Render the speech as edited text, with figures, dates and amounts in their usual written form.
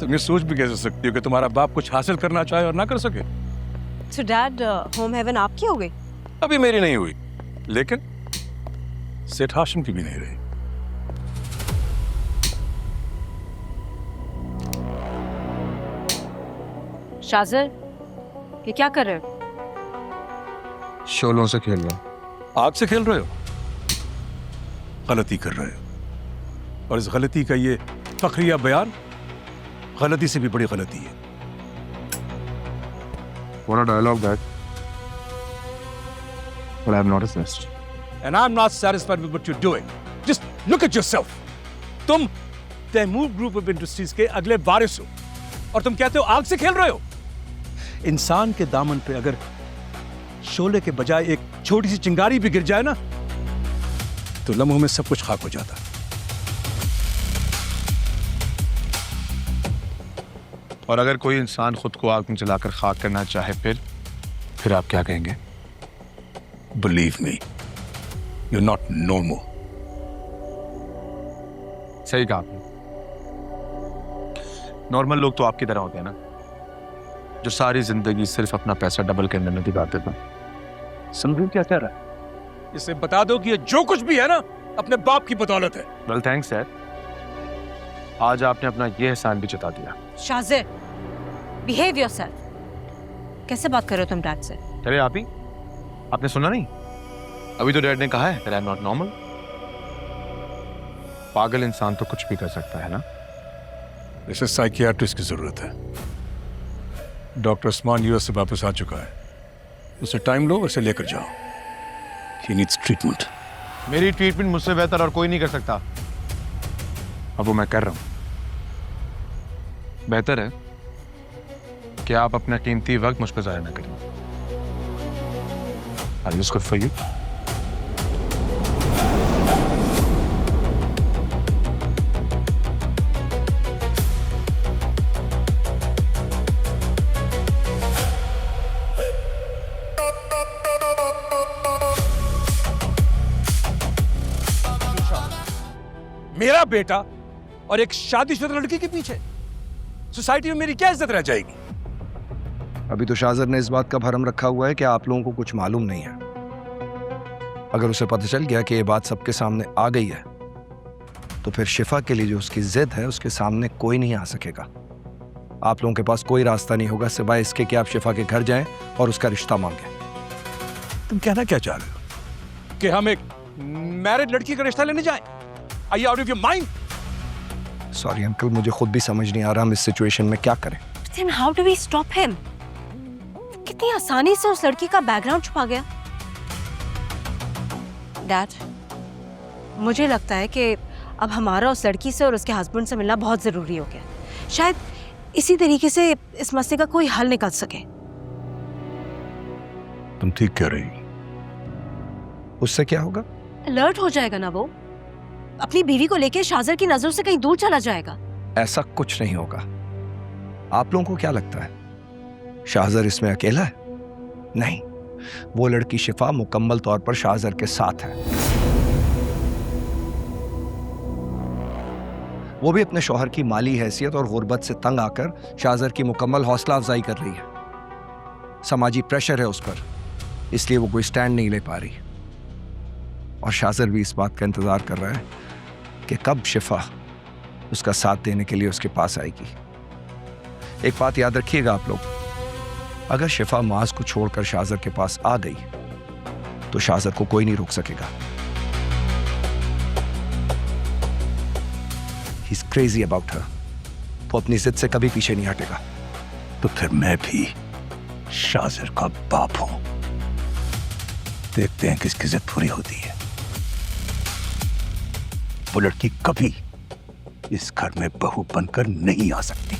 तुम ये सोच भी कैसे सकती हो कि तुम्हारा बाप कुछ हासिल करना चाहे और ना कर सके? तो डैड, होम हेवन आपकी हो गई? अभी मेरी नहीं हुई, लेकिन सेठ हाशिम की भी नहीं रही। शाजर, ये क्या कर रहे हो? शोलों से खेल रहा हूं। आग से खेल रहे हो? गलती कर रहे हो, और इस गलती का ये फखरिया बयान गलती से भी बड़ी गलती है। What a dialogue that. But I am not assessed. And I'm not satisfied with what you're doing. Just look at yourself. तुम तैमूर ग्रुप ऑफ इंडस्ट्रीज के अगले वारिस हो और तुम कहते हो आग से खेल रहे हो। इंसान के दामन पे अगर शोले के बजाय एक छोटी सी चिंगारी भी गिर जाए ना, तो लम्हों में सब कुछ खाक हो जाता। और अगर कोई इंसान खुद को आग में जलाकर खाक करना चाहे फिर आप क्या कहेंगे? Believe me, you're not normal. सही कहा आपने। नॉर्मल लोग तो आपकी तरह होते हैं ना, जो सारी जिंदगी सिर्फ अपना पैसा डबल करने में बिगाड़ते थे। समझो क्या कह रहा है? इसे बता दो कि ये जो कुछ भी है ना, अपने बाप की बदौलत है। वेल थैंक्स सर, आज आपने अपना ये एहसान भी जता दिया। शाजर, बिहेव योरसेल्फ। कैसे बात कर रहे हो तुम डैड से? चले आप ही, आपने सुना नहीं? अभी तो डैड ने कहा है that I'm not normal। पागल इंसान तो कुछ भी कर सकता है ना। इसे साइकियाट्रिस्ट की जरूरत है। डॉक्टर उस्मान यूएस से वापस आ चुका है, उसे टाइम लो, उसे लेकर जाओ। He needs treatment। मेरी ट्रीटमेंट मुझसे बेहतर और कोई नहीं कर सकता। अब वो मैं कर रहा हूं। बेहतर है कि आप अपना कीमती वक्त मुझ पर जाया ना करें। Are you good for you? मेरा बेटा और एक शादीशुदा लड़की के पीछे सोसाइटी में मेरी क्या इज्जत रह जाएगी? अभी तो शाजर ने इस बात का भरम रखा हुआ है कि आप लोगों को कुछ मालूम नहीं है। अगर उसे पता चल गया कि ये बात सबके सामने आ गई है, तो फिर शिफा के लिए जो उसकी जिद है, उसके सामने कोई नहीं आ सकेगा। आप लोगों के पास कोई रास्ता नहीं होगा सिवाय इसके कि आप शिफा के घर जाएं और उसका रिश्ता मांगें। तुम कहना क्या चाह रहे हो? कि हम एक मैरिड लड़की का रिश्ता लेने जाएं? Are you out of your mind? Sorry uncle, मुझे खुद भी समझ नहीं आ रहा हम इस सिचुएशन में क्या करें। Then how do we stop him? कितनी आसानी से उस लड़की का बैकग्राउंड छुपा गया। डैड, मुझे लगता है कि अब हमारा उस लड़की से और उसके हस्बैंड से मिलना बहुत जरूरी हो गया। शायद इसी तरीके से इस मसले का कोई हल निकल सके। तुम ठीक कह रही। उससे क्या होगा? अलर्ट हो जाएगा ना वो, अपनी बीवी को लेके शाजर की नजरों से कहीं दूर चला जाएगा। ऐसा कुछ नहीं होगा। आप लोगों को क्या लगता है शाहजर इसमें अकेला है? नहीं, वो लड़की शिफा मुकम्मल तौर पर शाहजर के साथ है। वो भी अपने शौहर की माली हैसियत और गुर्बत से तंग आकर शाहजर की मुकम्मल हौसला अफजाई कर रही है। समाजी प्रेशर है उस पर, इसलिए वो कोई स्टैंड नहीं ले पा रही। और शाहजर भी इस बात का इंतजार कर रहा है कि कब शिफा उसका साथ देने के लिए उसके पास आएगी। एक बात याद रखिएगा आप लोग, अगर शिफा माज को छोड़कर शाहजर के पास आ गई तो शाहजर को कोई नहीं रोक सकेगा। He's crazy about her। वो अपनी जिद से कभी पीछे नहीं हटेगा। तो फिर मैं भी शाहजर का बाप हूं। देखते हैं किसकी जिद पूरी होती है। वो लड़की कभी इस घर में बहू बनकर नहीं आ सकती।